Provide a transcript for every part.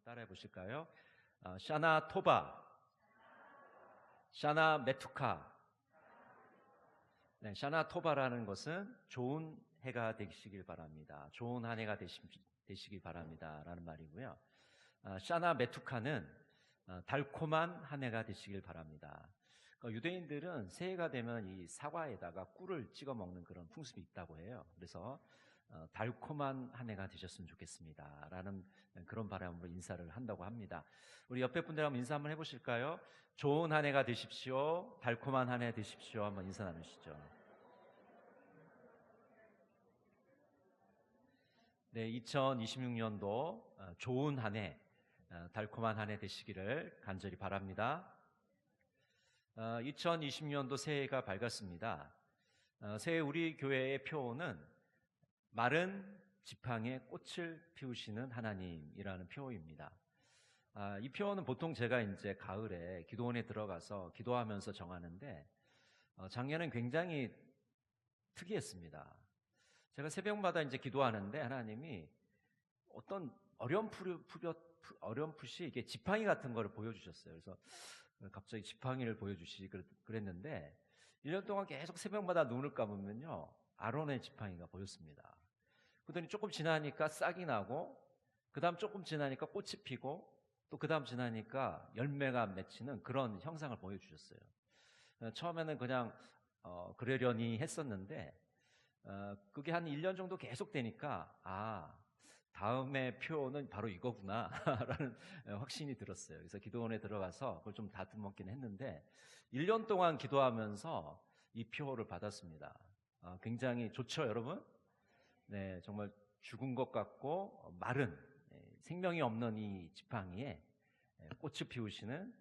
따라해 보실까요? 샤나 토바, 샤나 메투카. 네, 샤나 토바라는 것은 좋은 해가 되시길 바랍니다. 좋은 한 해가 되시길 바랍니다. 라는 말이고요. 샤나 메투카는 달콤한 한 해가 되시길 바랍니다. 유대인들은 새해가 되면 이 사과에다가 꿀을 찍어 먹는 그런 풍습이 있다고 해요. 그래서 달콤한 한 해가 되셨으면 좋겠습니다. 라는 그런 바람으로 인사를 한다고 합니다. 우리 옆에 분들 한번 인사 한번 해보실까요? 좋은 한 해가 되십시오. 달콤한 한 해 되십시오. 한번 인사 나누시죠. 네, 2026년도 좋은 한 해, 달콤한 한 해 되시기를 간절히 바랍니다. 2020년도 새해가 밝았습니다. 새해 우리 교회의 표어는 마른 지팡이에 꽃을 피우시는 하나님이라는 표어입니다. 이 표어는 보통 제가 이제 가을에 기도원에 들어가서 기도하면서 정하는데 작년엔 굉장히 특이했습니다. 제가 새벽마다 이제 기도하는데 하나님이 어떤 어렴풋이 이게 지팡이 같은 거를 보여주셨어요. 그래서 갑자기 지팡이를 보여주시지 그랬는데 1년 동안 계속 새벽마다 눈을 감으면요 아론의 지팡이가 보였습니다. 그러더니 조금 지나니까 싹이 나고 그 다음 조금 지나니까 꽃이 피고 또 그 다음 지나니까 열매가 맺히는 그런 형상을 보여주셨어요. 처음에는 그냥 그러려니 했었는데 그게 한 1년 정도 계속 되니까 다음의 표는 바로 이거구나 라는 확신이 들었어요. 그래서 기도원에 들어가서 그걸 좀 다듬었긴 했는데 1년 동안 기도하면서 이 표를 받았습니다. 굉장히 좋죠, 여러분? 네, 정말 죽은 것 같고 마른 생명이 없는 이 지팡이에 꽃을 피우시는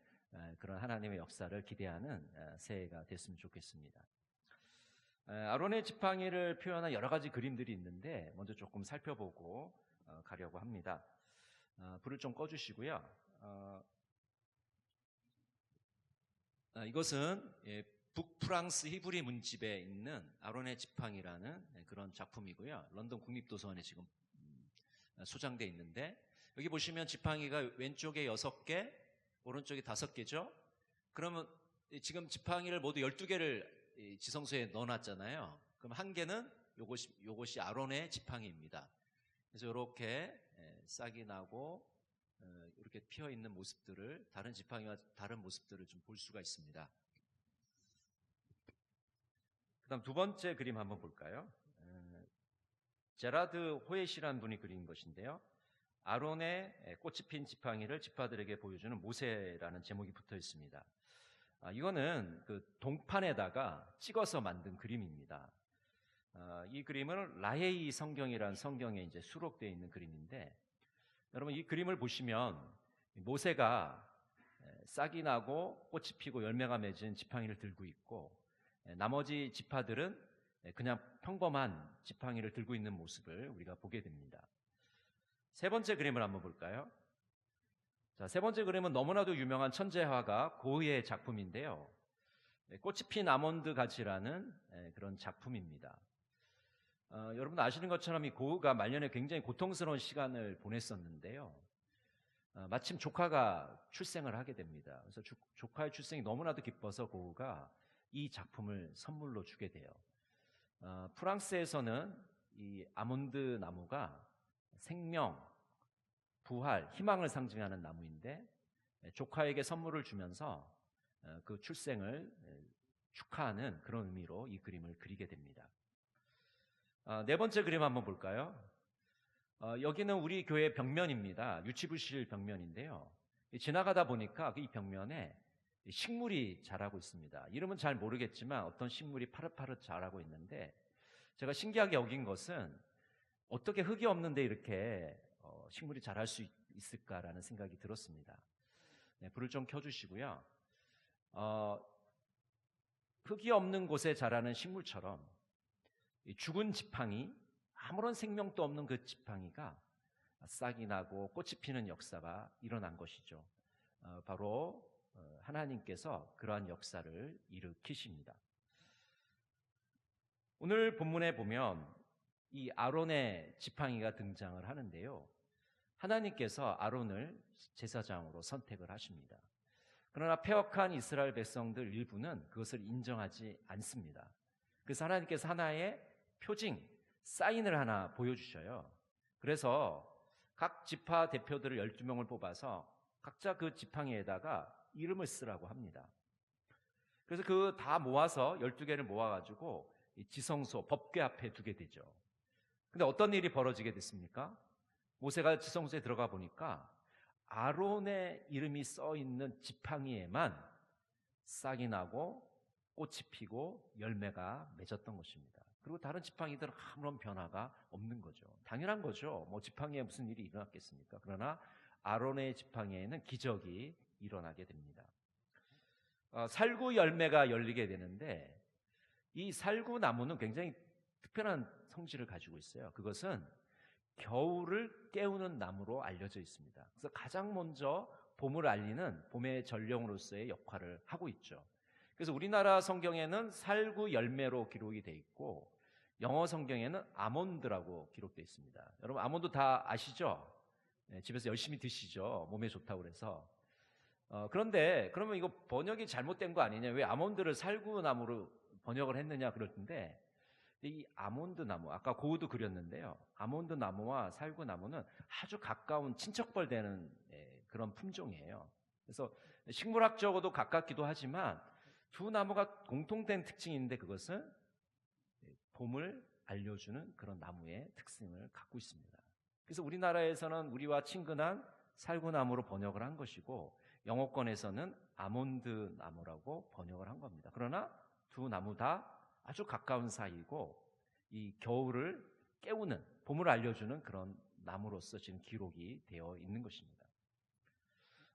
그런 하나님의 역사를 기대하는 새해가 됐으면 좋겠습니다. 아론의 지팡이를 표현한 여러 가지 그림들이 있는데 먼저 조금 살펴보고 가려고 합니다. 불을 좀 꺼주시고요. 이것은 북프랑스 히브리 문집에 있는 아론의 지팡이라는 그런 작품이고요. 런던 국립도서관에 지금 소장되어 있는데 여기 보시면 지팡이가 왼쪽에 6개, 오른쪽에 5개죠. 그러면 지금 지팡이를 모두 12개를 지성소에 넣어놨잖아요. 그럼 한 개는 요것이 아론의 지팡이입니다. 그래서 이렇게 싹이 나고 이렇게 피어 있는 모습들을 다른 지팡이와 다른 모습들을 좀 볼 수가 있습니다. 그다음 두 번째 그림 한번 볼까요? 제라드 호엣이라는 분이 그린 것인데요. 아론의 꽃이 핀 지팡이를 지파들에게 보여주는 모세라는 제목이 붙어 있습니다. 이거는 그 동판에다가 찍어서 만든 그림입니다. 이 그림은 라헤이 성경이라는 성경에 이제 수록되어 있는 그림인데, 여러분 이 그림을 보시면 모세가 싹이 나고 꽃이 피고 열매가 맺은 지팡이를 들고 있고, 나머지 지파들은 그냥 평범한 지팡이를 들고 있는 모습을 우리가 보게 됩니다. 세 번째 그림을 한번 볼까요? 자, 세 번째 그림은 너무나도 유명한 천재화가 고흐의 작품인데요. 꽃이 핀 아몬드 가지라는 그런 작품입니다. 여러분 아시는 것처럼 이 고흐가 말년에 굉장히 고통스러운 시간을 보냈었는데요. 마침 조카가 출생을 하게 됩니다. 그래서 조카의 출생이 너무나도 기뻐서 고흐가 이 작품을 선물로 주게 돼요. 프랑스에서는 이 아몬드 나무가 생명, 부활, 희망을 상징하는 나무인데 조카에게 선물을 주면서 그 출생을 축하하는 그런 의미로 이 그림을 그리게 됩니다. 네 번째 그림 한번 볼까요? 여기는 우리 교회 벽면입니다. 유치부실 벽면인데요. 지나가다 보니까 이 벽면에 식물이 자라고 있습니다. 이름은 잘 모르겠지만 어떤 식물이 파릇파릇 자라고 있는데 제가 신기하게 여긴 것은 어떻게 흙이 없는데 이렇게 식물이 자랄 수 있을까라는 생각이 들었습니다. 네, 불을 좀 켜주시고요. 흙이 없는 곳에 자라는 식물처럼 죽은 지팡이, 아무런 생명도 없는 그 지팡이가 싹이 나고 꽃이 피는 역사가 일어난 것이죠. 바로 하나님께서 그러한 역사를 일으키십니다. 오늘 본문에 보면 이 아론의 지팡이가 등장을 하는데요. 하나님께서 아론을 제사장으로 선택을 하십니다. 그러나 패역한 이스라엘 백성들 일부는 그것을 인정하지 않습니다. 그래서 하나님께서 하나의 표징, 사인을 하나 보여주셔요. 그래서 각 지파 대표들을 12명을 뽑아서 각자 그 지팡이에다가 이름을 쓰라고 합니다. 그래서 그 다 모아서 12개를 모아가지고 지성소, 법궤 앞에 두게 되죠. 근데 어떤 일이 벌어지게 됐습니까? 모세가 지성소에 들어가 보니까 아론의 이름이 써 있는 지팡이에만 싹이 나고 꽃이 피고 열매가 맺었던 것입니다. 그리고 다른 지팡이들은 아무런 변화가 없는 거죠. 당연한 거죠. 뭐 지팡이에 무슨 일이 일어났겠습니까? 그러나 아론의 지팡이에는 기적이 일어나게 됩니다. 살구 열매가 열리게 되는데 이 살구 나무는 굉장히 특별한 성질을 가지고 있어요. 그것은 겨울을 깨우는 나무로 알려져 있습니다. 그래서 가장 먼저 봄을 알리는 봄의 전령으로서의 역할을 하고 있죠. 그래서 우리나라 성경에는 살구 열매로 기록이 돼 있고 영어 성경에는 아몬드라고 기록되어 있습니다. 여러분 아몬드 다 아시죠? 네, 집에서 열심히 드시죠. 몸에 좋다고 그래서. 그런데 그러면 이거 번역이 잘못된 거 아니냐? 왜 아몬드를 살구나무로 번역을 했느냐 그럴 텐데 이 아몬드 나무, 아까 고우도 그렸는데요. 아몬드 나무와 살구 나무는 아주 가까운 친척벌 되는 그런 품종이에요. 그래서 식물학적으로도 가깝기도 하지만 두 나무가 공통된 특징인데 그것은 봄을 알려주는 그런 나무의 특징을 갖고 있습니다. 그래서 우리나라에서는 우리와 친근한 살구나무로 번역을 한 것이고 영어권에서는 아몬드 나무라고 번역을 한 겁니다. 그러나 두 나무 다 아주 가까운 사이고 이 겨울을 깨우는, 봄을 알려주는 그런 나무로서 지금 기록이 되어 있는 것입니다.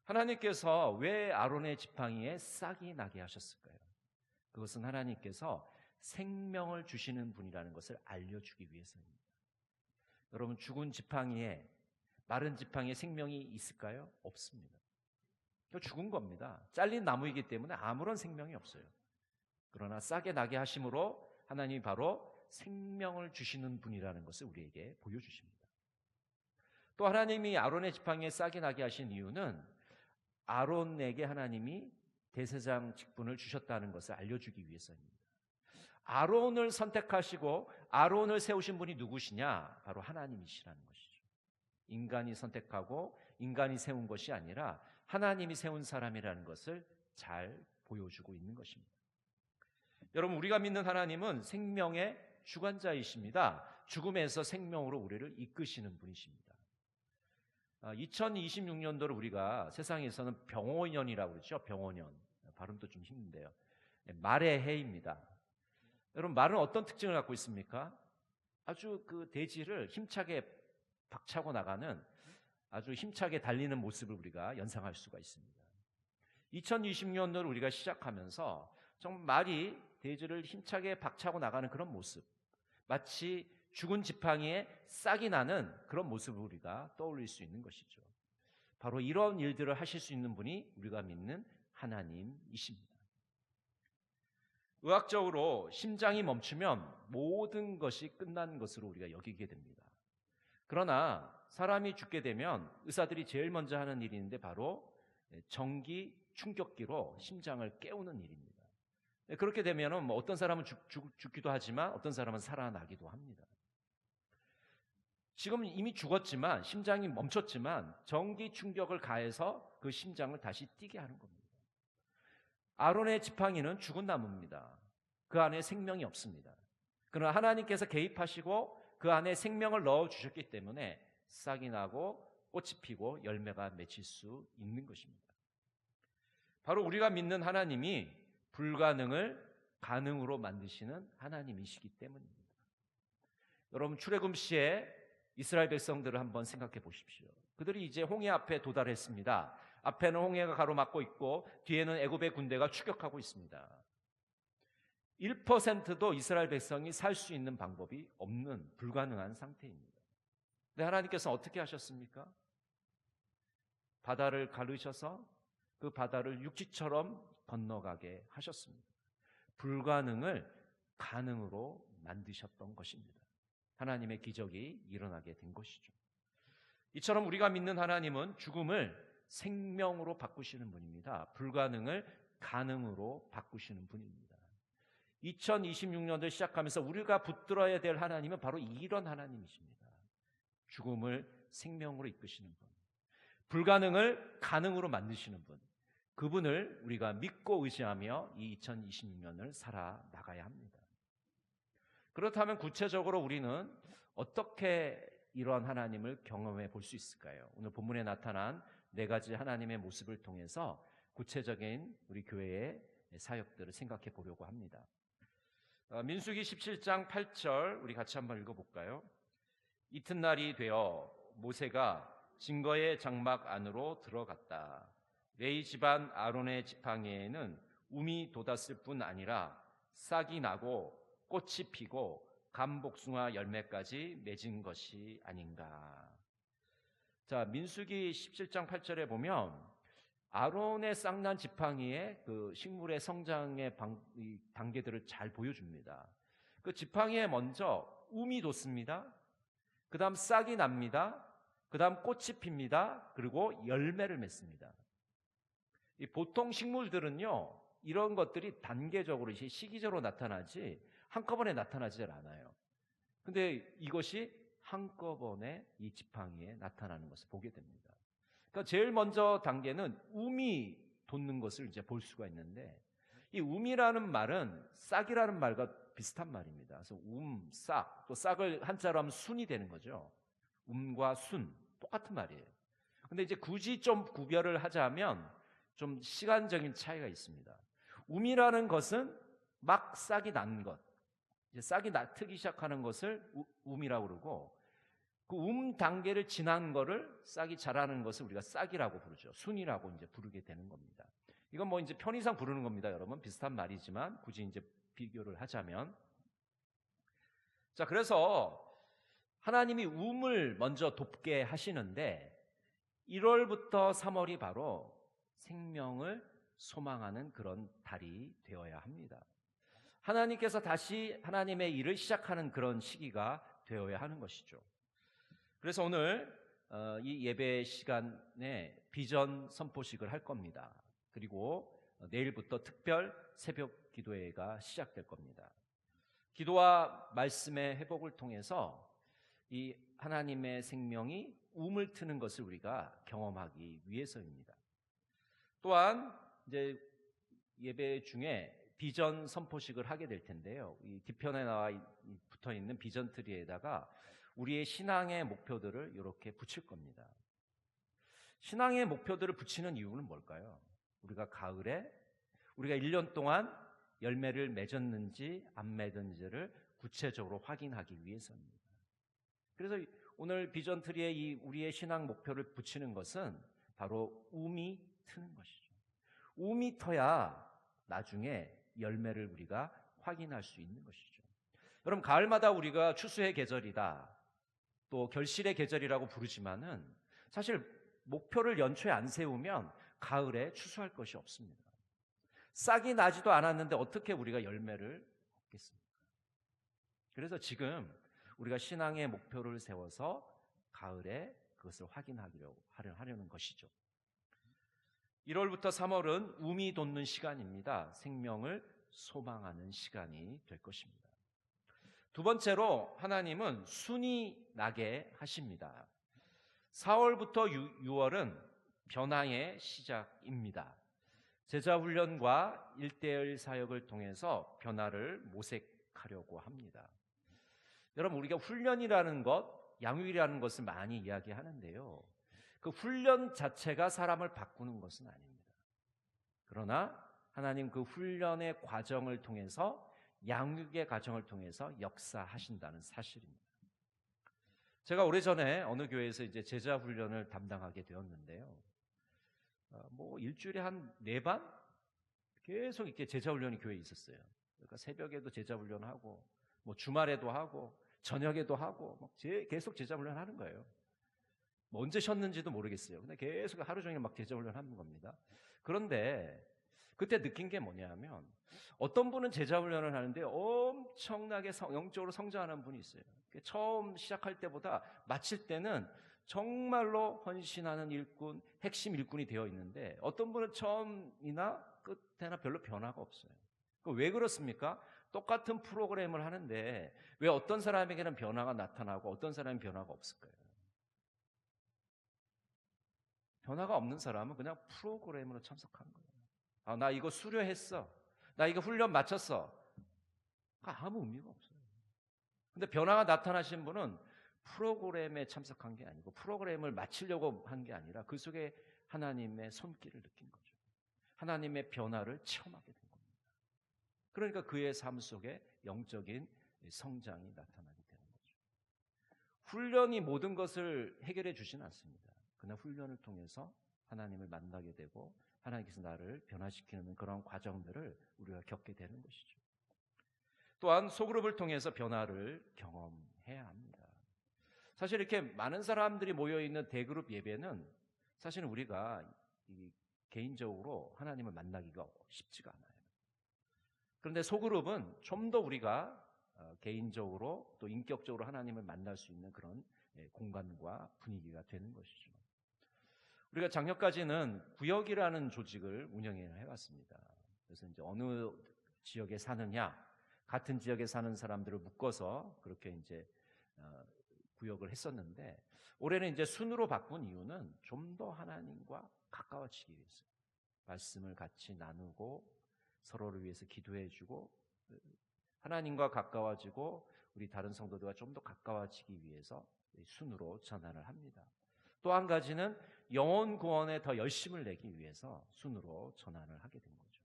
하나님께서 왜 아론의 지팡이에 싹이 나게 하셨을까요? 그것은 하나님께서 생명을 주시는 분이라는 것을 알려주기 위해서입니다. 여러분 죽은 지팡이에, 마른 지팡이에 생명이 있을까요? 없습니다. 죽은 겁니다. 잘린 나무이기 때문에 아무런 생명이 없어요. 그러나 싹이 나게 하심으로 하나님이 바로 생명을 주시는 분이라는 것을 우리에게 보여주십니다. 또 하나님이 아론의 지팡이에 싹이 나게 하신 이유는 아론에게 하나님이 대제사장 직분을 주셨다는 것을 알려주기 위해서입니다. 아론을 선택하시고 아론을 세우신 분이 누구시냐? 바로 하나님이시라는 것이죠. 인간이 선택하고 인간이 세운 것이 아니라 하나님이 세운 사람이라는 것을 잘 보여주고 있는 것입니다. 여러분 우리가 믿는 하나님은 생명의 주관자이십니다. 죽음에서 생명으로 우리를 이끄시는 분이십니다. 2026년도를 우리가 세상에서는 병오년이라고 그러죠. 병오년. 발음도 좀 힘든데요. 말의 해입니다. 여러분 말은 어떤 특징을 갖고 있습니까? 아주 그 대지를 힘차게 박차고 나가는 아주 힘차게 달리는 모습을 우리가 연상할 수가 있습니다. 2020년도를 우리가 시작하면서 정말 말이 대지를 힘차게 박차고 나가는 그런 모습, 마치 죽은 지팡이에 싹이 나는 그런 모습을 우리가 떠올릴 수 있는 것이죠. 바로 이런 일들을 하실 수 있는 분이 우리가 믿는 하나님이십니다. 의학적으로 심장이 멈추면 모든 것이 끝난 것으로 우리가 여기게 됩니다. 그러나 사람이 죽게 되면 의사들이 제일 먼저 하는 일이 있는데 바로 전기 충격기로 심장을 깨우는 일입니다. 그렇게 되면 어떤 사람은 죽기도 하지만 어떤 사람은 살아나기도 합니다. 지금 이미 죽었지만 심장이 멈췄지만 전기 충격을 가해서 그 심장을 다시 뛰게 하는 겁니다. 아론의 지팡이는 죽은 나무입니다. 그 안에 생명이 없습니다. 그러나 하나님께서 개입하시고 그 안에 생명을 넣어주셨기 때문에 싹이 나고 꽃이 피고 열매가 맺힐 수 있는 것입니다. 바로 우리가 믿는 하나님이 불가능을 가능으로 만드시는 하나님이시기 때문입니다. 여러분 출애굽 시에 이스라엘 백성들을 한번 생각해 보십시오. 그들이 이제 홍해 앞에 도달했습니다. 앞에는 홍해가 가로막고 있고 뒤에는 애굽의 군대가 추격하고 있습니다. 1%도 이스라엘 백성이 살 수 있는 방법이 없는 불가능한 상태입니다. 근데 하나님께서 어떻게 하셨습니까? 바다를 가르셔서 그 바다를 육지처럼 건너가게 하셨습니다. 불가능을 가능으로 만드셨던 것입니다. 하나님의 기적이 일어나게 된 것이죠. 이처럼 우리가 믿는 하나님은 죽음을 생명으로 바꾸시는 분입니다. 불가능을 가능으로 바꾸시는 분입니다. 2026년을 시작하면서 우리가 붙들어야 될 하나님은 바로 이런 하나님이십니다. 죽음을 생명으로 이끄시는 분, 불가능을 가능으로 만드시는 분, 그분을 우리가 믿고 의지하며 이 2026년을 살아나가야 합니다. 그렇다면 구체적으로 우리는 어떻게 이러한 하나님을 경험해 볼 수 있을까요? 오늘 본문에 나타난 4가지 하나님의 모습을 통해서 구체적인 우리 교회의 사역들을 생각해 보려고 합니다. 민수기 17장 8절 우리 같이 한번 읽어볼까요? 이튿날이 되어 모세가 증거의 장막 안으로 들어갔다. 레위 집안 아론의 지팡이에는 움이 돋았을 뿐 아니라 싹이 나고 꽃이 피고 감복숭아 열매까지 맺은 것이 아닌가. 자, 민수기 17장 8절에 보면 아론의 싹난 지팡이의 그 식물의 성장의 단계들을 잘 보여줍니다. 그 지팡이에 먼저 움이 돋습니다. 그 다음 싹이 납니다. 그 다음 꽃이 핍니다. 그리고 열매를 맺습니다. 보통 식물들은요, 이런 것들이 단계적으로 시기적으로 나타나지 한꺼번에 나타나지 않아요. 근데 이것이 한꺼번에 이 지팡이에 나타나는 것을 보게 됩니다. 그러니까 제일 먼저 단계는 움이 돋는 것을 이제 볼 수가 있는데, 이 움이라는 말은 싹이라는 말과 비슷한 말입니다. 그래서 싹, 또 싹을 한자로 하면 순이 되는 거죠. 움과 순, 똑같은 말이에요. 근데 이제 굳이 좀 구별을 하자면 좀 시간적인 차이가 있습니다. 움이라는 것은 막 싹이 난 것, 이제 싹이 트기 시작하는 것을 움이라고 그러고, 그 단계를 지난 거를 싹이 자라는 것을 우리가 싹이라고 부르죠. 순이라고 이제 부르게 되는 겁니다. 이건 뭐 이제 편의상 부르는 겁니다, 여러분. 비슷한 말이지만 굳이 이제 비교를 하자면. 자, 그래서 하나님이 움을 먼저 돕게 하시는데 1월부터 3월이 바로 생명을 소망하는 그런 달이 되어야 합니다. 하나님께서 다시 하나님의 일을 시작하는 그런 시기가 되어야 하는 것이죠. 그래서 오늘 이 예배 시간에 비전 선포식을 할 겁니다. 그리고 내일부터 특별 새벽 기도회가 시작될 겁니다. 기도와 말씀의 회복을 통해서 이 하나님의 생명이 움을 트는 것을 우리가 경험하기 위해서입니다. 또한 이제 예배 중에 비전 선포식을 하게 될 텐데요. 이 뒤편에 나와 붙어 있는 비전 트리에다가 우리의 신앙의 목표들을 이렇게 붙일 겁니다. 신앙의 목표들을 붙이는 이유는 뭘까요? 우리가 가을에 우리가 1년 동안 열매를 맺었는지 안 맺었는지를 구체적으로 확인하기 위해서입니다. 그래서 오늘 비전 트리에 이 우리의 신앙 목표를 붙이는 것은 바로 움이 트는 것이죠. 움이 터야 나중에 열매를 우리가 확인할 수 있는 것이죠. 여러분, 가을마다 우리가 추수의 계절이다, 또 결실의 계절이라고 부르지만은 사실 목표를 연초에 안 세우면 가을에 추수할 것이 없습니다. 싹이 나지도 않았는데 어떻게 우리가 열매를 얻겠습니까? 그래서 지금 우리가 신앙의 목표를 세워서 가을에 그것을 하려는 것이죠. 1월부터 3월은 움이 돋는 시간입니다. 생명을 소망하는 시간이 될 것입니다. 두 번째로 하나님은 순이 나게 하십니다. 4월부터 6월은 변화의 시작입니다. 제자훈련과 1:1 사역을 통해서 변화를 모색하려고 합니다. 여러분, 우리가 훈련이라는 것, 양육이라는 것을 많이 이야기하는데요. 그 훈련 자체가 사람을 바꾸는 것은 아닙니다. 그러나 하나님 그 훈련의 과정을 통해서, 양육의 과정을 통해서 역사하신다는 사실입니다. 제가 오래전에 어느 교회에서 이제 제자 훈련을 담당하게 되었는데요. 뭐 일주일에 한 4반 계속 이렇게 제자 훈련이 교회에 있었어요. 그러니까 새벽에도 제자 훈련하고, 뭐 주말에도 하고, 저녁에도 하고, 막 계속 제자 훈련하는 거예요. 뭐 언제 쉬었는지도 모르겠어요. 근데 계속 하루 종일 막 제자 훈련하는 겁니다. 그런데 그때 느낀 게 뭐냐면, 어떤 분은 제자 훈련을 하는데 엄청나게 영적으로 성장하는 분이 있어요. 처음 시작할 때보다 마칠 때는 정말로 헌신하는 일꾼, 핵심 일꾼이 되어 있는데 어떤 분은 처음이나 끝에나 별로 변화가 없어요. 왜 그렇습니까? 똑같은 프로그램을 하는데 왜 어떤 사람에게는 변화가 나타나고 어떤 사람은 변화가 없을까요? 변화가 없는 사람은 그냥 프로그램으로 참석한 거예요. 나 이거 수료했어. 나 이거 훈련 마쳤어. 아무 의미가 없어요. 근데 변화가 나타나신 분은 프로그램에 참석한 게 아니고 프로그램을 마치려고 한 게 아니라 그 속에 하나님의 손길을 느낀 거죠. 하나님의 변화를 체험하게 된 겁니다. 그러니까 그의 삶 속에 영적인 성장이 나타나게 되는 거죠. 훈련이 모든 것을 해결해 주지는 않습니다. 그러나 훈련을 통해서 하나님을 만나게 되고 하나님께서 나를 변화시키는 그런 과정들을 우리가 겪게 되는 것이죠. 또한 소그룹을 통해서 변화를 경험해야 합니다. 사실 이렇게 많은 사람들이 모여있는 대그룹 예배는 사실은 우리가 개인적으로 하나님을 만나기가 쉽지가 않아요. 그런데 소그룹은 좀 더 우리가 개인적으로 또 인격적으로 하나님을 만날 수 있는 그런 공간과 분위기가 되는 것이죠. 우리가 작년까지는 구역이라는 조직을 운영해 왔습니다. 그래서 이제 어느 지역에 사느냐, 같은 지역에 사는 사람들을 묶어서 그렇게 이제 구역을 했었는데 올해는 이제 순으로 바꾼 이유는 좀 더 하나님과 가까워지기 위해서 말씀을 같이 나누고 서로를 위해서 기도해주고 하나님과 가까워지고 우리 다른 성도들과 좀 더 가까워지기 위해서 순으로 전환을 합니다. 또 한 가지는 영혼 구원에 더 열심을 내기 위해서 순으로 전환을 하게 된 거죠.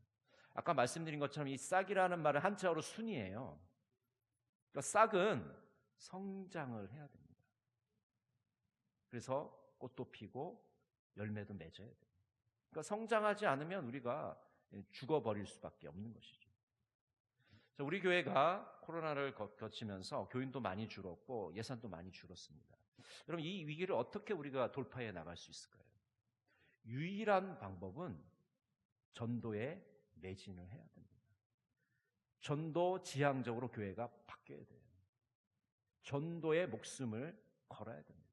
아까 말씀드린 것처럼 이 싹이라는 말은 한자어로 순이에요. 그러니까 싹은 성장을 해야 됩니다. 그래서 꽃도 피고 열매도 맺어야 돼요. 그러니까 성장하지 않으면 우리가 죽어버릴 수밖에 없는 것이죠. 우리 교회가 코로나를 거치면서 교인도 많이 줄었고 예산도 많이 줄었습니다. 여러분, 이 위기를 어떻게 우리가 돌파해 나갈 수 있을까요? 유일한 방법은 전도에 매진을 해야 됩니다. 전도 지향적으로 교회가 바뀌어야 돼요. 전도에 목숨을 걸어야 됩니다.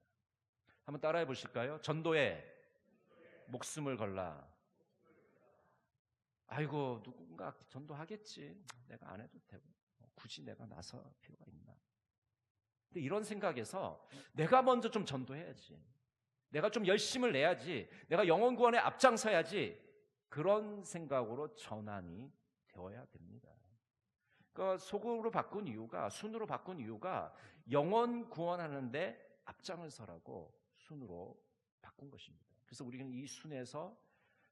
한번 따라해 보실까요? 전도에 목숨을 걸라. 아이고, 누군가 전도하겠지. 내가 안 해도 되고 굳이 내가 나설 필요가 있나. 근데 이런 생각에서 내가 먼저 좀 전도해야지. 내가 좀 열심을 내야지. 내가 영혼 구원에 앞장서야지. 그런 생각으로 전환이 되어야 됩니다. 그러니까 속으로 바꾼 이유가, 순으로 바꾼 이유가 영혼 구원하는데 앞장을 서라고 순으로 바꾼 것입니다. 그래서 우리는 이 순에서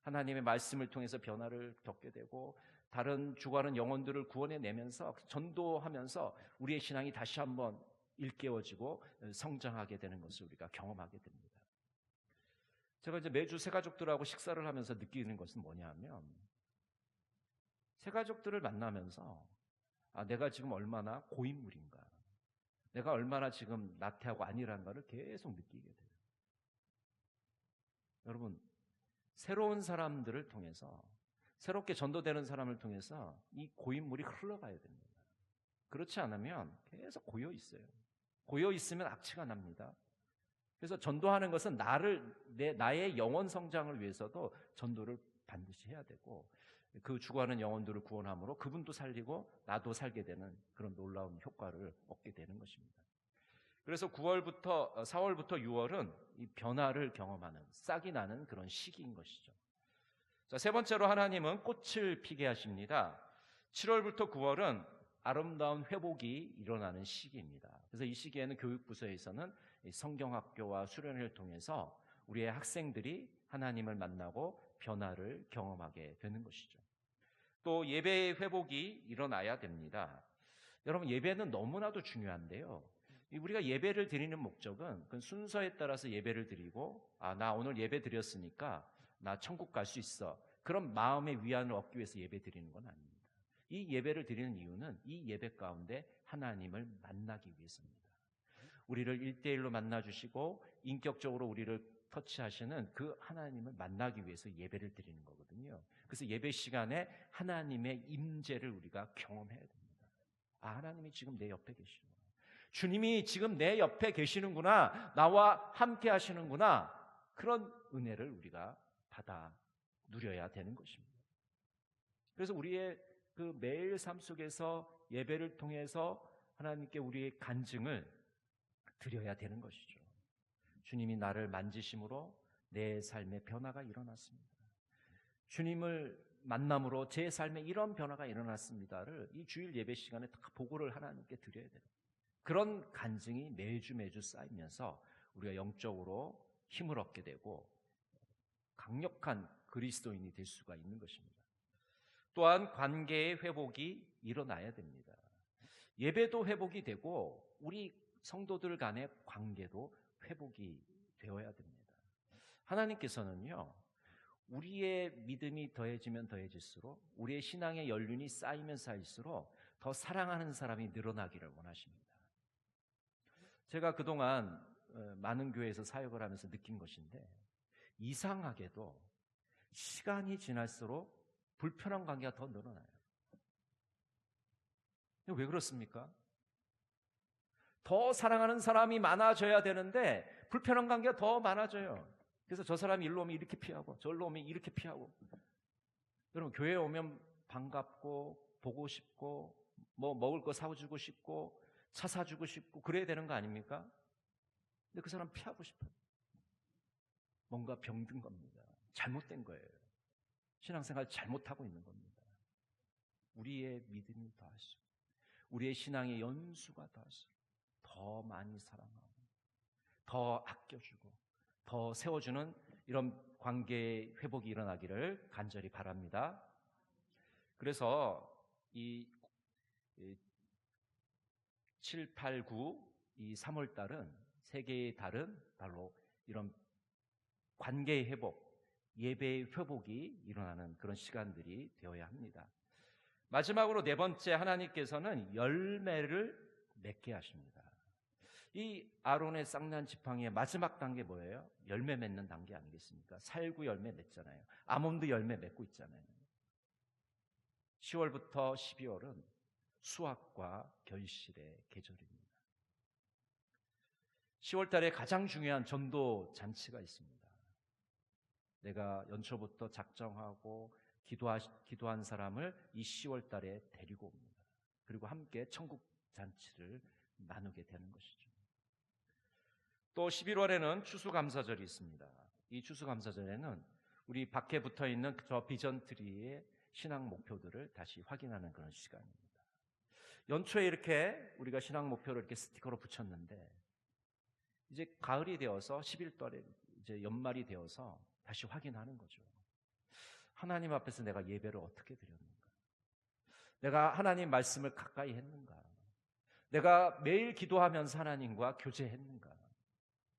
하나님의 말씀을 통해서 변화를 겪게 되고 다른 죽어가는 영혼들을 구원해내면서 전도하면서 우리의 신앙이 다시 한번 일깨워지고 성장하게 되는 것을 우리가 경험하게 됩니다. 제가 이제 매주 새가족들하고 식사를 하면서 느끼는 것은 뭐냐면 새가족들을 만나면서 내가 지금 얼마나 고인물인가, 내가 얼마나 지금 나태하고 안일한가를 계속 느끼게 돼요. 여러분, 새로운 사람들을 통해서, 새롭게 전도되는 사람을 통해서 이 고인물이 흘러가야 됩니다. 그렇지 않으면 계속 고여 있어요. 고여 있으면 악취가 납니다. 그래서 전도하는 것은 나의 영혼 성장을 위해서도 전도를 반드시 해야 되고, 그 죽어가는 영혼들을 구원함으로 그분도 살리고 나도 살게 되는 그런 놀라운 효과를 얻게 되는 것입니다. 그래서 4월부터 6월은 이 변화를 경험하는, 싹이 나는 그런 시기인 것이죠. 자, 세 번째로 하나님은 꽃을 피게 하십니다. 7월부터 9월은 아름다운 회복이 일어나는 시기입니다. 그래서 이 시기에는 교육부서에서는 성경학교와 수련회를 통해서 우리의 학생들이 하나님을 만나고 변화를 경험하게 되는 것이죠. 또 예배의 회복이 일어나야 됩니다. 여러분, 예배는 너무나도 중요한데요. 우리가 예배를 드리는 목적은 그 순서에 따라서 예배를 드리고 나 오늘 예배 드렸으니까 나 천국 갈 수 있어, 그런 마음의 위안을 얻기 위해서 예배 드리는 건 아닙니다. 이 예배를 드리는 이유는 이 예배 가운데 하나님을 만나기 위해서입니다. 우리를 1대1로 만나주시고 인격적으로 우리를 터치하시는 그 하나님을 만나기 위해서 예배를 드리는 거거든요. 그래서 예배 시간에 하나님의 임재를 우리가 경험해야 됩니다. 하나님이 지금 내 옆에 계시구나. 주님이 지금 내 옆에 계시는구나, 나와 함께 하시는구나, 그런 은혜를 우리가 받아 누려야 되는 것입니다. 그래서 우리의 그 매일 삶 속에서 예배를 통해서 하나님께 우리의 간증을 드려야 되는 것이죠. 주님이 나를 만지심으로 내 삶의 변화가 일어났습니다. 주님을 만남으로 제 삶에 이런 변화가 일어났습니다를 이 주일 예배 시간에 다 보고를 하나님께 드려야 돼요. 그런 간증이 매주 쌓이면서 우리가 영적으로 힘을 얻게 되고 강력한 그리스도인이 될 수가 있는 것입니다. 또한 관계의 회복이 일어나야 됩니다. 예배도 회복이 되고 우리 성도들 간의 관계도 회복이 되어야 됩니다. 하나님께서는요, 우리의 믿음이 더해지면 더해질수록, 우리의 신앙의 연륜이 쌓이면 쌓일수록 더 사랑하는 사람이 늘어나기를 원하십니다. 제가 그동안 많은 교회에서 사역을 하면서 느낀 것인데, 이상하게도 시간이 지날수록 불편한 관계가 더 늘어나요. 왜 그렇습니까? 더 사랑하는 사람이 많아져야 되는데 불편한 관계가 더 많아져요. 그래서 저 사람이 일로 오면 이렇게 피하고 저로 오면 이렇게 피하고. 여러분, 교회에 오면 반갑고 보고 싶고 뭐 먹을 거 사주고 싶고 차 사주고 싶고 그래야 되는 거 아닙니까? 근데 그 사람 피하고 싶어요. 뭔가 병든 겁니다. 잘못된 거예요. 신앙생활 잘못하고 있는 겁니다. 우리의 믿음이 더할수록, 우리의 신앙의 연수가 더할수록 더 많이 사랑하고 더 아껴주고 더 세워주는 이런 관계의 회복이 일어나기를 간절히 바랍니다. 그래서 이 7, 8, 9, 이 3월 달은 세 개의 달은 바로 이런 관계의 회복, 예배의 회복이 일어나는 그런 시간들이 되어야 합니다. 마지막으로 네 번째, 하나님께서는 열매를 맺게 하십니다. 이 아론의 쌍난 지팡이의 마지막 단계 뭐예요? 열매 맺는 단계 아니겠습니까? 살구 열매 맺잖아요. 아몬드 열매 맺고 있잖아요. 10월부터 12월은 수확과 결실의 계절입니다. 10월 달에 가장 중요한 전도 잔치가 있습니다. 내가 연초부터 작정하고 기도한 사람을 이 10월 달에 데리고 옵니다. 그리고 함께 천국 잔치를 나누게 되는 것이죠. 또 11월에는 추수감사절이 있습니다. 이 추수감사절에는 우리 밖에 붙어 있는 저 비전 트리의 신앙 목표들을 다시 확인하는 그런 시간입니다. 연초에 이렇게 우리가 신앙 목표를 이렇게 스티커로 붙였는데 이제 가을이 되어서 11월에 이제 연말이 되어서 다시 확인하는 거죠. 하나님 앞에서 내가 예배를 어떻게 드렸는가? 내가 하나님 말씀을 가까이 했는가? 내가 매일 기도하면서 하나님과 교제했는가?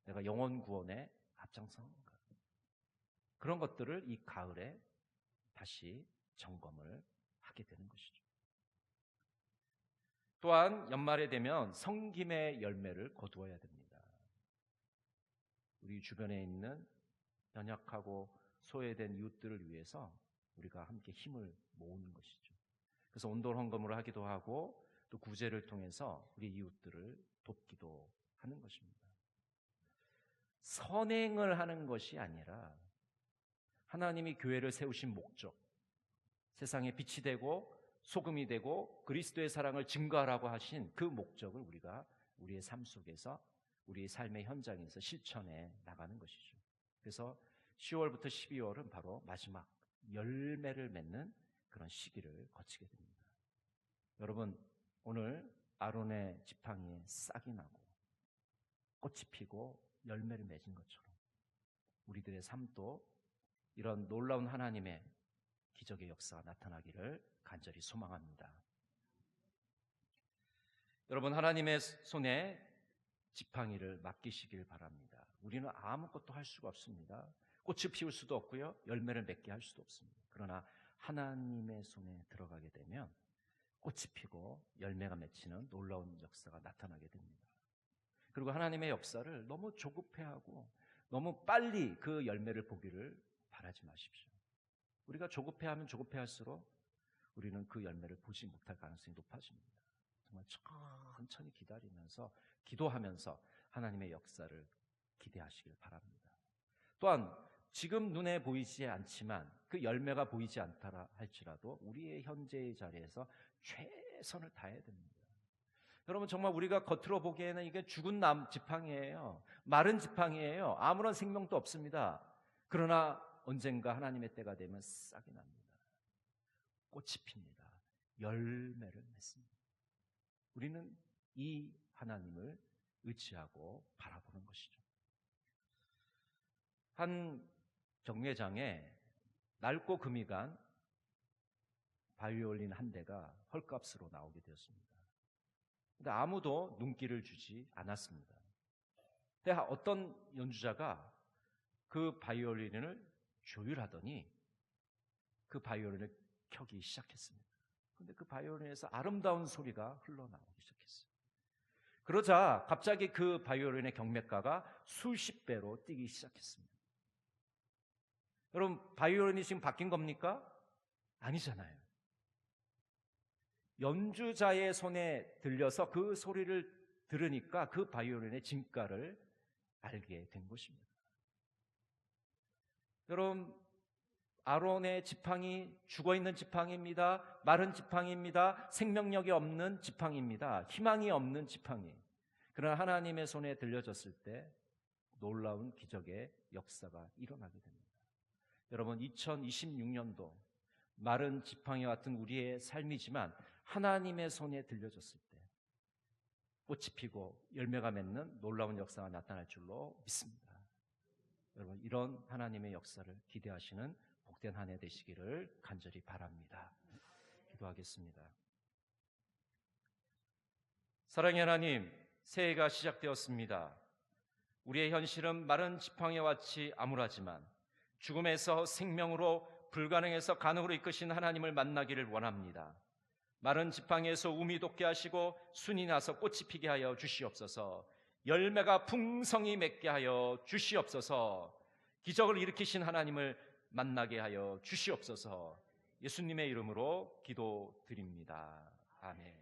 내가 영혼 구원에 앞장섰는가? 그런 것들을 이 가을에 다시 점검을 하게 되는 것이죠. 또한 연말에 되면 성김의 열매를 거두어야 됩니다. 우리 주변에 있는 연약하고 소외된 이웃들을 위해서 우리가 함께 힘을 모으는 것이죠. 그래서 온돌 헌금을 하기도 하고 또 구제를 통해서 우리 이웃들을 돕기도 하는 것입니다. 선행을 하는 것이 아니라 하나님이 교회를 세우신 목적, 세상에 빛이 되고 소금이 되고 그리스도의 사랑을 증거하라고 하신 그 목적을 우리가 우리의 삶 속에서, 우리의 삶의 현장에서 실천해 나가는 것이죠. 그래서 10월부터 12월은 바로 마지막 열매를 맺는 그런 시기를 거치게 됩니다. 여러분, 오늘 아론의 지팡이에 싹이 나고 꽃이 피고 열매를 맺은 것처럼 우리들의 삶도 이런 놀라운 하나님의 기적의 역사가 나타나기를 간절히 소망합니다. 여러분, 하나님의 손에 지팡이를 맡기시길 바랍니다. 우리는 아무것도 할 수가 없습니다. 꽃을 피울 수도 없고요, 열매를 맺게 할 수도 없습니다. 그러나 하나님의 손에 들어가게 되면 꽃이 피고 열매가 맺히는 놀라운 역사가 나타나게 됩니다. 그리고 하나님의 역사를 너무 조급해하고 너무 빨리 그 열매를 보기를 바라지 마십시오. 우리가 조급해하면 조급해할수록 우리는 그 열매를 보지 못할 가능성이 높아집니다. 정말 천천히 기다리면서 기도하면서 하나님의 역사를 기대하시길 바랍니다. 또한 지금 눈에 보이지 않지만 그 열매가 보이지 않다 할지라도 우리의 현재의 자리에서 최선을 다해야 됩니다. 여러분, 정말 우리가 겉으로 보기에는 이게 죽은 지팡이에요. 마른 지팡이에요. 아무런 생명도 없습니다. 그러나 언젠가 하나님의 때가 되면 싹이 납니다. 꽃이 핍니다. 열매를 맺습니다. 우리는 이 하나님을 의지하고 바라보는 것이죠. 한 경매장에 낡고 금이 간 바이올린 한 대가 헐값으로 나오게 되었습니다. 근데 아무도 눈길을 주지 않았습니다. 근데 어떤 연주자가 그 바이올린을 조율하더니 그 바이올린을 켜기 시작했습니다. 근데 그 바이올린에서 아름다운 소리가 흘러나오기 시작했어요. 그러자 갑자기 그 바이올린의 경매가가 수십 배로 뛰기 시작했습니다. 여러분, 바이올린이 지금 바뀐 겁니까? 아니잖아요. 연주자의 손에 들려서 그 소리를 들으니까 그 바이올린의 진가를 알게 된 것입니다. 여러분, 아론의 지팡이 죽어있는 지팡이입니다. 마른 지팡이입니다. 생명력이 없는 지팡이입니다. 희망이 없는 지팡이. 그러나 하나님의 손에 들려졌을 때 놀라운 기적의 역사가 일어나게 됩니다. 여러분, 2026년도 마른 지팡이와 같은 우리의 삶이지만 하나님의 손에 들려졌을 때 꽃이 피고 열매가 맺는 놀라운 역사가 나타날 줄로 믿습니다. 여러분, 이런 하나님의 역사를 기대하시는 복된 한 해 되시기를 간절히 바랍니다. 기도하겠습니다. 사랑의 하나님, 새해가 시작되었습니다. 우리의 현실은 마른 지팡이와 같이 암울하지만 죽음에서 생명으로, 불가능에서 가능으로 이끄신 하나님을 만나기를 원합니다. 마른 지팡이에서 우미 돋게 하시고 순이 나서 꽃이 피게 하여 주시옵소서. 열매가 풍성히 맺게 하여 주시옵소서. 기적을 일으키신 하나님을 만나게 하여 주시옵소서. 예수님의 이름으로 기도드립니다. 아멘.